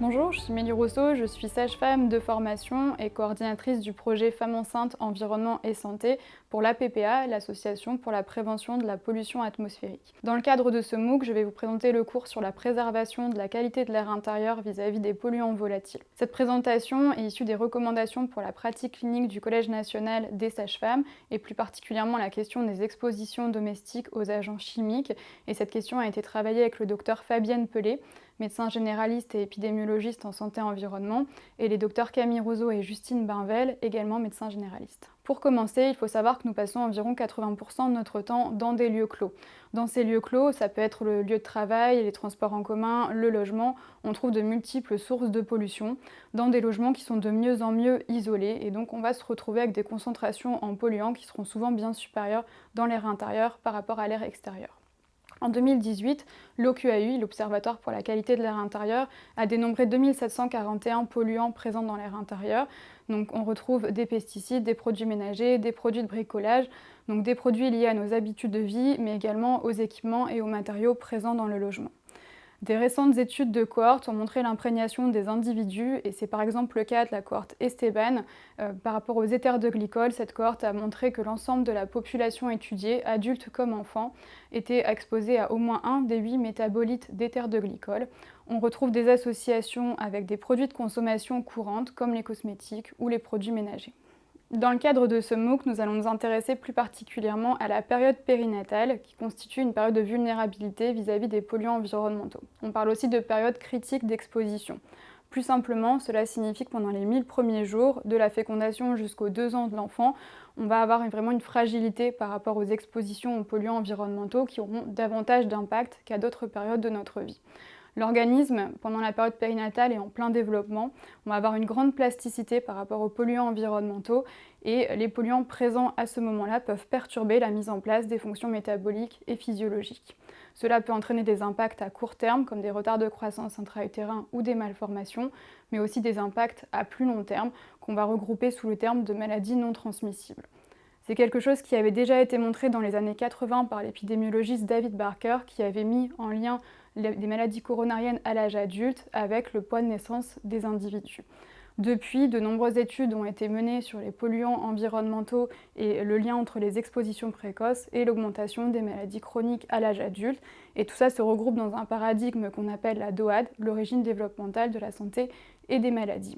Bonjour, je suis Mélie Rousseau, je suis sage-femme de formation et coordinatrice du projet Femmes enceintes, environnement et santé pour l'APPA, l'Association pour la prévention de la pollution atmosphérique. Dans le cadre de ce MOOC, je vais vous présenter le cours sur la préservation de la qualité de l'air intérieur vis-à-vis des polluants volatiles. Cette présentation est issue des recommandations pour la pratique clinique du Collège national des sages-femmes et plus particulièrement la question des expositions domestiques aux agents chimiques. Et cette question a été travaillée avec le docteur Fabienne Pelé, médecin généraliste et épidémiologiste en santé et environnement, et les docteurs Camille Roseau et Justine Bainvel, également médecins généralistes. Pour commencer, il faut savoir que nous passons environ 80% de notre temps dans des lieux clos. Dans ces lieux clos, ça peut être le lieu de travail, les transports en commun, le logement, on trouve de multiples sources de pollution, dans des logements qui sont de mieux en mieux isolés, et donc on va se retrouver avec des concentrations en polluants qui seront souvent bien supérieures dans l'air intérieur par rapport à l'air extérieur. En 2018, l'OQAU, l'Observatoire pour la qualité de l'air intérieur, a dénombré 2741 polluants présents dans l'air intérieur. Donc on retrouve des pesticides, des produits ménagers, des produits de bricolage, donc des produits liés à nos habitudes de vie, mais également aux équipements et aux matériaux présents dans le logement. Des récentes études de cohorte ont montré l'imprégnation des individus, et c'est par exemple le cas de la cohorte Esteban. Par rapport aux éthers de glycol, cette cohorte a montré que l'ensemble de la population étudiée, adultes comme enfants, était exposée à au moins un des 8 métabolites d'éthers de glycol. On retrouve des associations avec des produits de consommation courante, comme les cosmétiques ou les produits ménagers. Dans le cadre de ce MOOC, nous allons nous intéresser plus particulièrement à la période périnatale, qui constitue une période de vulnérabilité vis-à-vis des polluants environnementaux. On parle aussi de période critique d'exposition. Plus simplement, cela signifie que pendant les 1000 premiers jours, de la fécondation jusqu'aux 2 ans de l'enfant, on va avoir vraiment une fragilité par rapport aux expositions aux polluants environnementaux qui auront davantage d'impact qu'à d'autres périodes de notre vie. L'organisme, pendant la période périnatale, est en plein développement. On va avoir une grande plasticité par rapport aux polluants environnementaux et les polluants présents à ce moment-là peuvent perturber la mise en place des fonctions métaboliques et physiologiques. Cela peut entraîner des impacts à court terme, comme des retards de croissance intra-utérins ou des malformations, mais aussi des impacts à plus long terme, qu'on va regrouper sous le terme de maladies non transmissibles. C'est quelque chose qui avait déjà été montré dans les années 80 par l'épidémiologiste David Barker, qui avait mis en lien des maladies coronariennes à l'âge adulte avec le poids de naissance des individus. Depuis, de nombreuses études ont été menées sur les polluants environnementaux et le lien entre les expositions précoces et l'augmentation des maladies chroniques à l'âge adulte. Et tout ça se regroupe dans un paradigme qu'on appelle la DOAD, l'origine développementale de la santé et des maladies.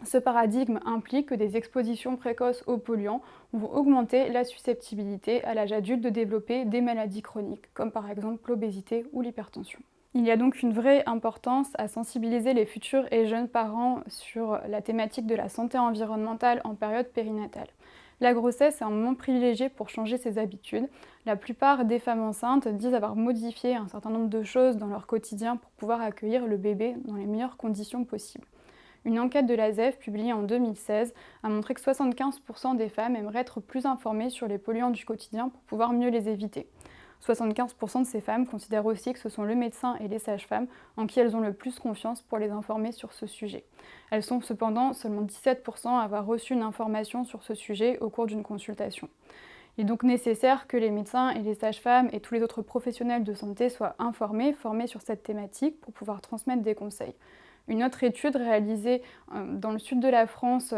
Ce paradigme implique que des expositions précoces aux polluants vont augmenter la susceptibilité à l'âge adulte de développer des maladies chroniques, comme par exemple l'obésité ou l'hypertension. Il y a donc une vraie importance à sensibiliser les futurs et jeunes parents sur la thématique de la santé environnementale en période périnatale. La grossesse est un moment privilégié pour changer ses habitudes. La plupart des femmes enceintes disent avoir modifié un certain nombre de choses dans leur quotidien pour pouvoir accueillir le bébé dans les meilleures conditions possibles. Une enquête de l'ASEF publiée en 2016 a montré que 75% des femmes aimeraient être plus informées sur les polluants du quotidien pour pouvoir mieux les éviter. 75% de ces femmes considèrent aussi que ce sont le médecin et les sages-femmes en qui elles ont le plus confiance pour les informer sur ce sujet. Elles sont cependant seulement 17% à avoir reçu une information sur ce sujet au cours d'une consultation. Il est donc nécessaire que les médecins et les sages-femmes et tous les autres professionnels de santé soient informés, formés sur cette thématique pour pouvoir transmettre des conseils. Une autre étude réalisée dans le sud de la France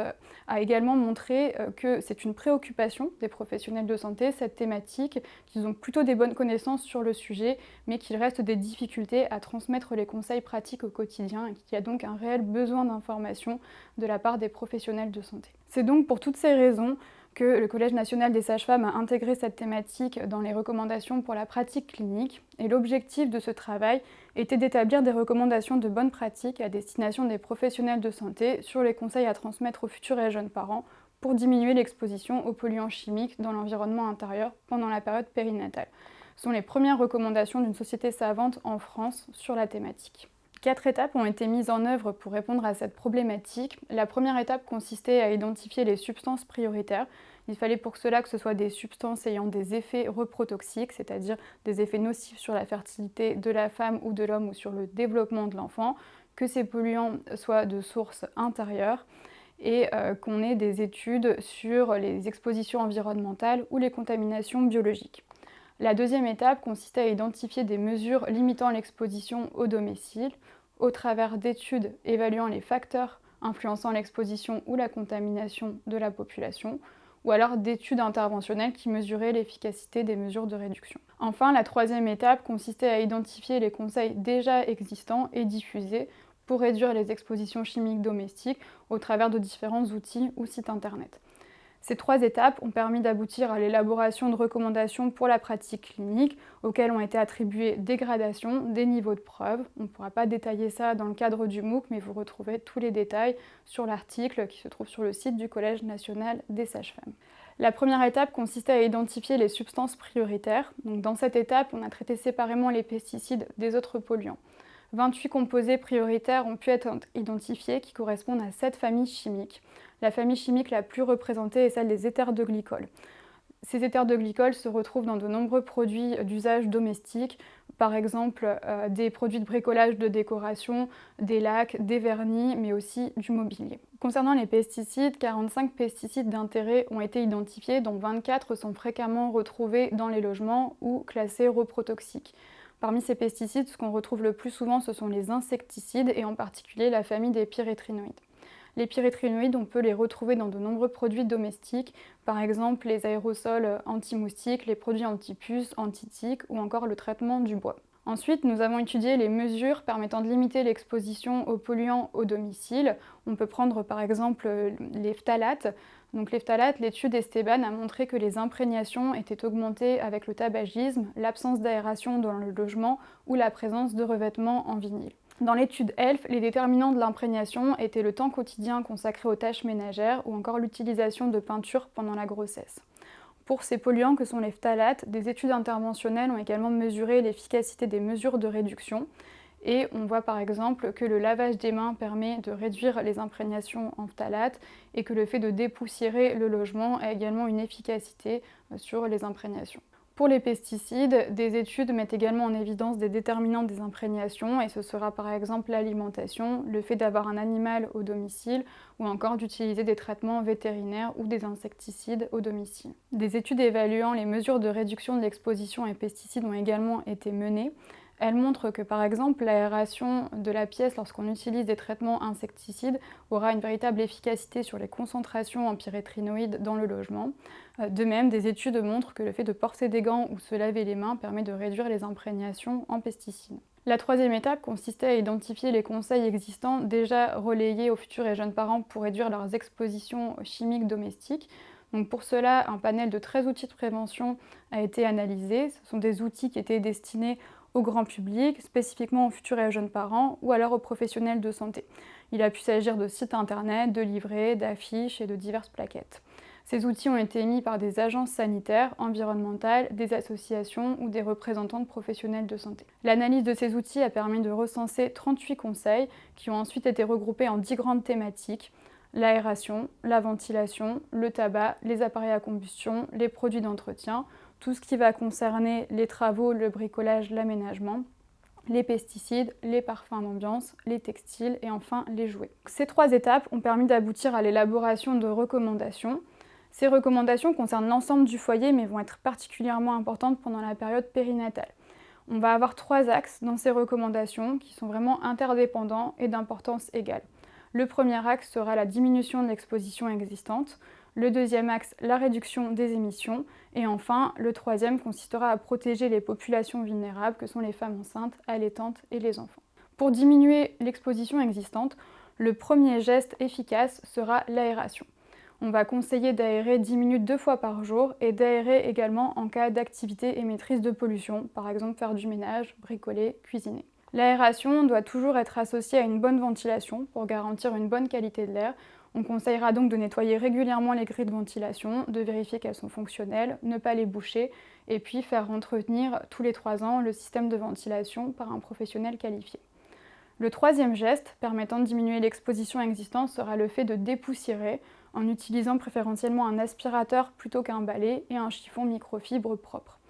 a également montré que c'est une préoccupation des professionnels de santé, cette thématique, qu'ils ont plutôt des bonnes connaissances sur le sujet, mais qu'il reste des difficultés à transmettre les conseils pratiques au quotidien et qu'il y a donc un réel besoin d'information de la part des professionnels de santé. C'est donc pour toutes ces raisons que le Collège national des sages-femmes a intégré cette thématique dans les recommandations pour la pratique clinique. Et l'objectif de ce travail était d'établir des recommandations de bonnes pratiques à destination des professionnels de santé sur les conseils à transmettre aux futurs et jeunes parents pour diminuer l'exposition aux polluants chimiques dans l'environnement intérieur pendant la période périnatale. Ce sont les premières recommandations d'une société savante en France sur la thématique. 4 étapes ont été mises en œuvre pour répondre à cette problématique. La première étape consistait à identifier les substances prioritaires. Il fallait pour cela que ce soit des substances ayant des effets reprotoxiques, c'est-à-dire des effets nocifs sur la fertilité de la femme ou de l'homme ou sur le développement de l'enfant, que ces polluants soient de source intérieure et qu'on ait des études sur les expositions environnementales ou les contaminations biologiques. La deuxième étape consistait à identifier des mesures limitant l'exposition au domicile au travers d'études évaluant les facteurs influençant l'exposition ou la contamination de la population, ou alors d'études interventionnelles qui mesuraient l'efficacité des mesures de réduction. Enfin, la troisième étape consistait à identifier les conseils déjà existants et diffusés pour réduire les expositions chimiques domestiques au travers de différents outils ou sites internet. Ces 3 étapes ont permis d'aboutir à l'élaboration de recommandations pour la pratique clinique, auxquelles ont été attribuées des gradations, des niveaux de preuve. On ne pourra pas détailler ça dans le cadre du MOOC, mais vous retrouvez tous les détails sur l'article qui se trouve sur le site du Collège national des sages-femmes. La première étape consistait à identifier les substances prioritaires. Donc dans cette étape, on a traité séparément les pesticides des autres polluants. 28 composés prioritaires ont pu être identifiés qui correspondent à 7 familles chimiques. La famille chimique la plus représentée est celle des éthers de glycol. Ces éthers de glycol se retrouvent dans de nombreux produits d'usage domestique, par exemple des produits de bricolage de décoration, des lacs, des vernis, mais aussi du mobilier. Concernant les pesticides, 45 pesticides d'intérêt ont été identifiés, dont 24 sont fréquemment retrouvés dans les logements ou classés reprotoxiques. Parmi ces pesticides, ce qu'on retrouve le plus souvent, ce sont les insecticides et en particulier la famille des pyréthrinoïdes. Les pyréthrinoïdes, on peut les retrouver dans de nombreux produits domestiques, par exemple les aérosols anti-moustiques, les produits anti-puces, anti-tiques ou encore le traitement du bois. Ensuite, nous avons étudié les mesures permettant de limiter l'exposition aux polluants au domicile. On peut prendre par exemple les phtalates. Donc les phtalates, l'étude Esteban a montré que les imprégnations étaient augmentées avec le tabagisme, l'absence d'aération dans le logement ou la présence de revêtements en vinyle. Dans l'étude ELF, les déterminants de l'imprégnation étaient le temps quotidien consacré aux tâches ménagères ou encore l'utilisation de peinture pendant la grossesse. Pour ces polluants que sont les phtalates, des études interventionnelles ont également mesuré l'efficacité des mesures de réduction. Et on voit par exemple que le lavage des mains permet de réduire les imprégnations en phtalates et que le fait de dépoussiérer le logement a également une efficacité sur les imprégnations. Pour les pesticides, des études mettent également en évidence des déterminants des imprégnations et ce sera par exemple l'alimentation, le fait d'avoir un animal au domicile ou encore d'utiliser des traitements vétérinaires ou des insecticides au domicile. Des études évaluant les mesures de réduction de l'exposition aux pesticides ont également été menées. Elle montre que par exemple l'aération de la pièce lorsqu'on utilise des traitements insecticides aura une véritable efficacité sur les concentrations en pyréthrinoïdes dans le logement. De même, des études montrent que le fait de porter des gants ou se laver les mains permet de réduire les imprégnations en pesticides. La troisième étape consistait à identifier les conseils existants déjà relayés aux futurs et jeunes parents pour réduire leurs expositions chimiques domestiques. Donc pour cela, un panel de 13 outils de prévention a été analysé. Ce sont des outils qui étaient destinés au grand public, spécifiquement aux futurs et jeunes parents ou alors aux professionnels de santé. Il a pu s'agir de sites internet, de livrets, d'affiches et de diverses plaquettes. Ces outils ont été émis par des agences sanitaires, environnementales, des associations ou des représentants de professionnels de santé. L'analyse de ces outils a permis de recenser 38 conseils qui ont ensuite été regroupés en 10 grandes thématiques: l'aération, la ventilation, le tabac, les appareils à combustion, les produits d'entretien, tout ce qui va concerner les travaux, le bricolage, l'aménagement, les pesticides, les parfums d'ambiance, les textiles et enfin les jouets. Ces 3 étapes ont permis d'aboutir à l'élaboration de recommandations. Ces recommandations concernent l'ensemble du foyer mais vont être particulièrement importantes pendant la période périnatale. On va avoir 3 axes dans ces recommandations qui sont vraiment interdépendants et d'importance égale. Le premier axe sera la diminution de l'exposition existante. Le deuxième axe, la réduction des émissions. Et enfin, le troisième consistera à protéger les populations vulnérables que sont les femmes enceintes, allaitantes et les enfants. Pour diminuer l'exposition existante, le premier geste efficace sera l'aération. On va conseiller d'aérer 10 minutes 2 fois par jour et d'aérer également en cas d'activité émettrice de pollution, par exemple faire du ménage, bricoler, cuisiner. L'aération doit toujours être associée à une bonne ventilation pour garantir une bonne qualité de l'air. On conseillera donc de nettoyer régulièrement les grilles de ventilation, de vérifier qu'elles sont fonctionnelles, ne pas les boucher et puis faire entretenir tous les 3 ans le système de ventilation par un professionnel qualifié. Le troisième geste permettant de diminuer l'exposition existante sera le fait de dépoussiérer en utilisant préférentiellement un aspirateur plutôt qu'un balai et un chiffon microfibre propre.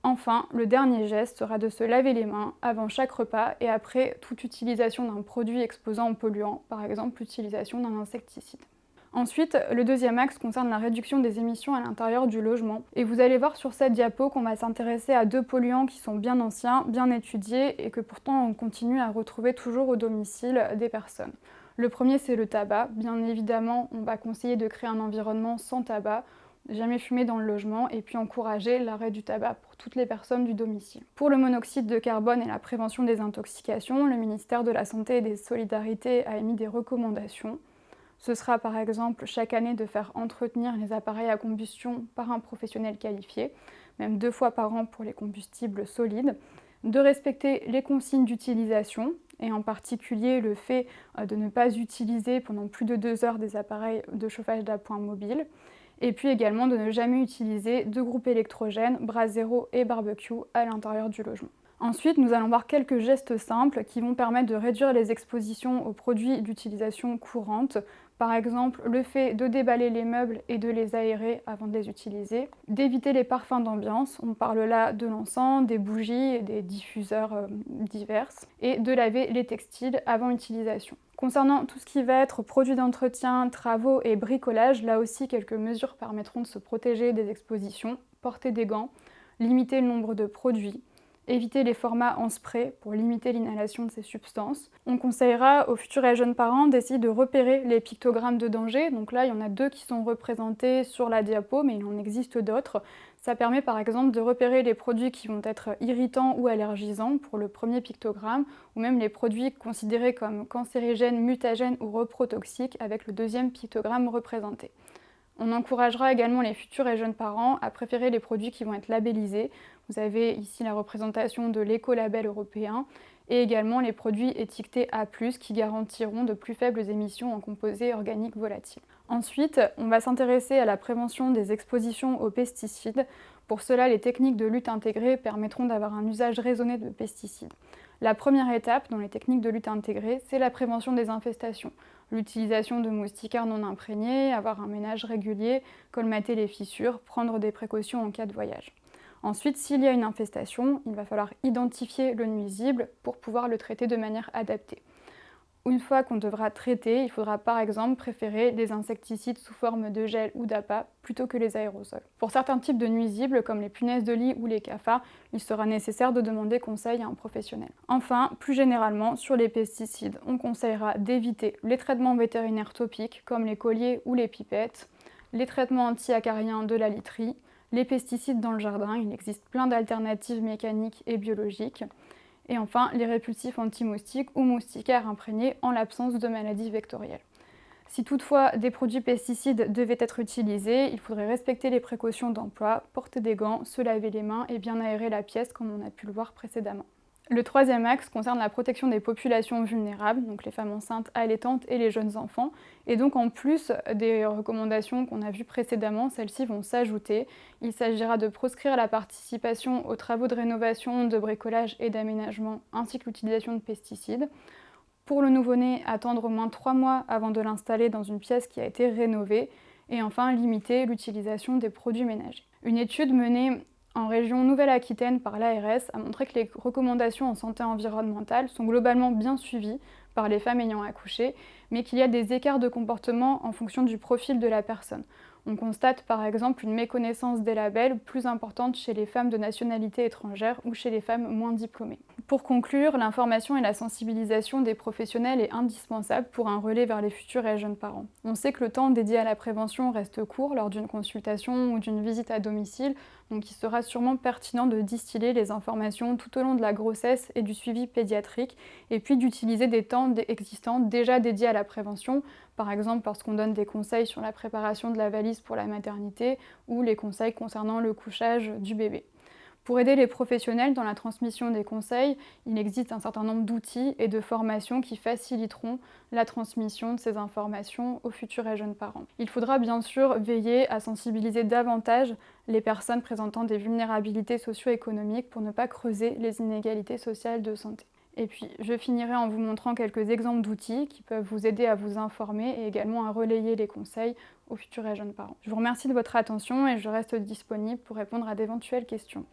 Enfin, le dernier geste sera de se laver les mains avant chaque repas et après toute utilisation d'un produit exposant aux polluants, par exemple l'utilisation d'un insecticide. Ensuite, le deuxième axe concerne la réduction des émissions à l'intérieur du logement. Et vous allez voir sur cette diapo qu'on va s'intéresser à deux polluants qui sont bien anciens, bien étudiés et que pourtant on continue à retrouver toujours au domicile des personnes. Le premier, c'est le tabac. Bien évidemment, on va conseiller de créer un environnement sans tabac, jamais fumer dans le logement et puis encourager l'arrêt du tabac pour toutes les personnes du domicile. Pour le monoxyde de carbone et la prévention des intoxications, le ministère de la Santé et des Solidarités a émis des recommandations. Ce sera par exemple chaque année de faire entretenir les appareils à combustion par un professionnel qualifié, même 2 fois par an pour les combustibles solides, de respecter les consignes d'utilisation, et en particulier le fait de ne pas utiliser pendant plus de 2 heures des appareils de chauffage d'appoint mobile, et puis également de ne jamais utiliser de groupes électrogènes, brasero et barbecue à l'intérieur du logement. Ensuite, nous allons voir quelques gestes simples qui vont permettre de réduire les expositions aux produits d'utilisation courante. Par exemple, le fait de déballer les meubles et de les aérer avant de les utiliser, d'éviter les parfums d'ambiance, on parle là de l'encens, des bougies et des diffuseurs divers, et de laver les textiles avant utilisation. Concernant tout ce qui va être produits d'entretien, travaux et bricolage, là aussi quelques mesures permettront de se protéger des expositions, porter des gants, limiter le nombre de produits, éviter les formats en spray pour limiter l'inhalation de ces substances. On conseillera aux futurs et jeunes parents d'essayer de repérer les pictogrammes de danger. Donc là, il y en a 2 qui sont représentés sur la diapo, mais il en existe d'autres. Ça permet par exemple de repérer les produits qui vont être irritants ou allergisants pour le premier pictogramme, ou même les produits considérés comme cancérigènes, mutagènes ou reprotoxiques avec le deuxième pictogramme représenté. On encouragera également les futurs et jeunes parents à préférer les produits qui vont être labellisés. Vous avez ici la représentation de l'écolabel européen et également les produits étiquetés A+, qui garantiront de plus faibles émissions en composés organiques volatiles. Ensuite, on va s'intéresser à la prévention des expositions aux pesticides. Pour cela, les techniques de lutte intégrée permettront d'avoir un usage raisonné de pesticides. La première étape dans les techniques de lutte intégrée, c'est la prévention des infestations. L'utilisation de moustiquaires non imprégnés, avoir un ménage régulier, colmater les fissures, prendre des précautions en cas de voyage. Ensuite, s'il y a une infestation, il va falloir identifier le nuisible pour pouvoir le traiter de manière adaptée. Une fois qu'on devra traiter, il faudra par exemple préférer des insecticides sous forme de gel ou d'appât plutôt que les aérosols. Pour certains types de nuisibles, comme les punaises de lit ou les cafards, il sera nécessaire de demander conseil à un professionnel. Enfin, plus généralement, sur les pesticides, on conseillera d'éviter les traitements vétérinaires topiques, comme les colliers ou les pipettes, les traitements anti-acariens de la literie, les pesticides dans le jardin, il existe plein d'alternatives mécaniques et biologiques. Et enfin, les répulsifs anti-moustiques ou moustiquaires imprégnés en l'absence de maladies vectorielles. Si toutefois des produits pesticides devaient être utilisés, il faudrait respecter les précautions d'emploi, porter des gants, se laver les mains et bien aérer la pièce comme on a pu le voir précédemment. Le troisième axe concerne la protection des populations vulnérables, donc les femmes enceintes, allaitantes et les jeunes enfants. Et donc en plus des recommandations qu'on a vues précédemment, celles-ci vont s'ajouter. Il s'agira de proscrire la participation aux travaux de rénovation, de bricolage et d'aménagement, ainsi que l'utilisation de pesticides. Pour le nouveau-né, attendre au moins 3 mois avant de l'installer dans une pièce qui a été rénovée. Et enfin, limiter l'utilisation des produits ménagers. Une étude menée en région Nouvelle-Aquitaine par l'ARS a montré que les recommandations en santé environnementale sont globalement bien suivies par les femmes ayant accouché, mais qu'il y a des écarts de comportement en fonction du profil de la personne. On constate par exemple une méconnaissance des labels plus importante chez les femmes de nationalité étrangère ou chez les femmes moins diplômées. Pour conclure, l'information et la sensibilisation des professionnels est indispensable pour un relais vers les futurs et jeunes parents. On sait que le temps dédié à la prévention reste court lors d'une consultation ou d'une visite à domicile, donc il sera sûrement pertinent de distiller les informations tout au long de la grossesse et du suivi pédiatrique, et puis d'utiliser des temps existants déjà dédiés à la prévention, par exemple lorsqu'on donne des conseils sur la préparation de la valise pour la maternité ou les conseils concernant le couchage du bébé. Pour aider les professionnels dans la transmission des conseils, il existe un certain nombre d'outils et de formations qui faciliteront la transmission de ces informations aux futurs et jeunes parents. Il faudra bien sûr veiller à sensibiliser davantage les personnes présentant des vulnérabilités socio-économiques pour ne pas creuser les inégalités sociales de santé. Et puis, je finirai en vous montrant quelques exemples d'outils qui peuvent vous aider à vous informer et également à relayer les conseils aux futurs et jeunes parents. Je vous remercie de votre attention et je reste disponible pour répondre à d'éventuelles questions.